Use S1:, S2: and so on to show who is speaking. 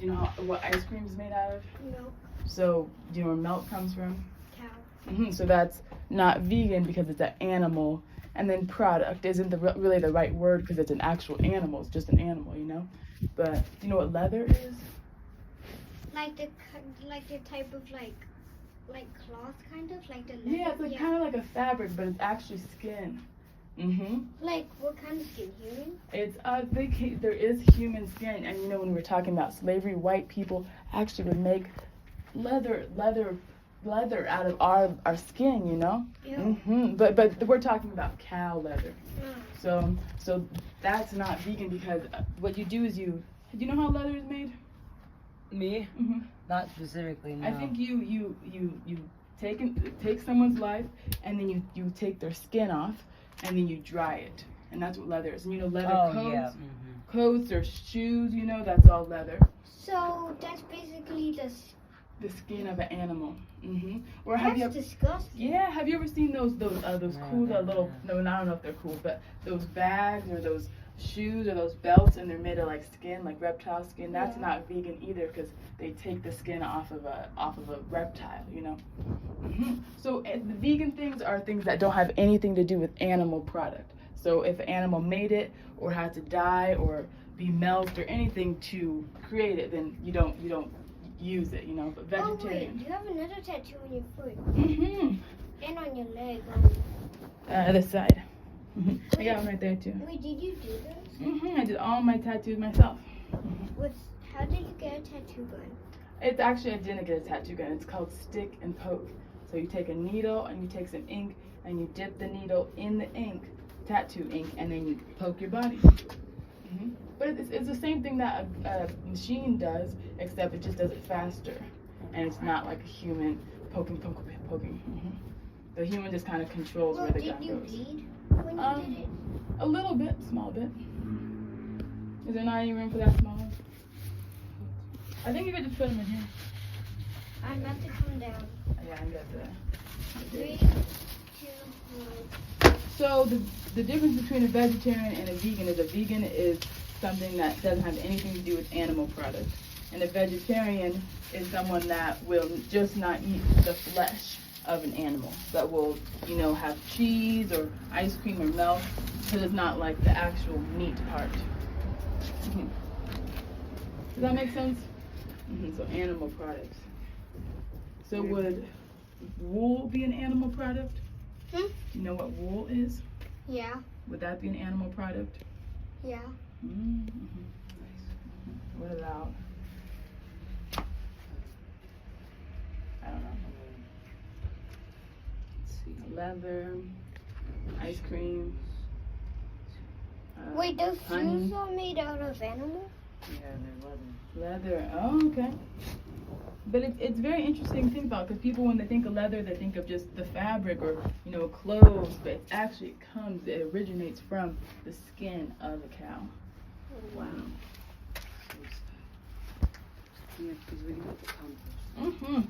S1: Do you know what ice cream is made out of?
S2: Milk.
S1: So, do you know where milk comes from?
S2: Cow.
S1: So that's not vegan because it's an animal. And then product isn't really the right word because it's an actual animal. It's just an animal, you know? But do you know what leather is?
S2: Like the type of like cloth kind of like the leather.
S1: Yeah, it's like kind of like a fabric, but it's actually skin.
S2: Like what kind of skin? Human?
S1: It's there is human skin, and you know when we were talking about slavery, white people actually would make leather out of our skin, you know.
S2: Yeah.
S1: But we're talking about cow leather.
S2: Mm.
S1: So that's not vegan because what you do is do you know how leather is made?
S3: Me? Not specifically, no.
S1: I think you take someone's life and then you take their skin off and then you dry it, and that's what leather is. And you know leather coats, coats or shoes, you know, that's all leather.
S2: So that's basically
S1: The skin of an animal. Or
S2: that's disgusting.
S1: Yeah, have you ever seen those cool little I don't know if they're cool, but those bags or those shoes or those belts and they're made of like skin, like reptile skin. That's not vegan either because they take the skin off of a reptile, you know. So the vegan things are things that don't have anything to do with animal product. So if an animal made it or had to die or be melted or anything to create it, then you don't use it, you know. But vegetarian.
S2: Oh wait, you have another tattoo on your foot. And on your leg.
S1: Other side. I got one right there too.
S2: Wait, did you do this?
S1: I did all my tattoos myself.
S2: How did you get a tattoo gun?
S1: It's actually, I didn't get a tattoo gun. It's called stick and poke. So you take a needle and you take some ink and you dip the needle in the ink, tattoo ink, and then you poke your body. But it's the same thing that a machine does, except it just does it faster. And it's not like a human poking. The human just kind of controls where the gun goes.
S2: Did you bleed when you did it?
S1: A little bit, small bit. Is there not any room for that small one? I think you could just put them in here.
S2: I'm about to come down.
S1: Yeah, I got that.
S2: 3, 2, 1.
S1: So the difference between a vegetarian and a vegan is something that doesn't have anything to do with animal products. And a vegetarian is someone that will just not eat the flesh of an animal, but will, you know, have cheese or ice cream or milk, because it's not like the actual meat part. Does that make sense? So animal products. So would wool be an animal product? Do you know what wool is?
S2: Yeah.
S1: Would that be an animal product?
S2: Yeah.
S1: What about? I don't know. Leather, ice cream.
S2: Wait, those
S1: honey.
S2: shoes are made out of animals?
S3: Yeah, they're leather.
S1: Leather. Oh, okay. But it's very interesting to think about because people, when they think of leather, they think of just the fabric or, you know, clothes. But it originates from the skin of a cow.
S2: Wow.
S3: Yeah, because we can put the compost.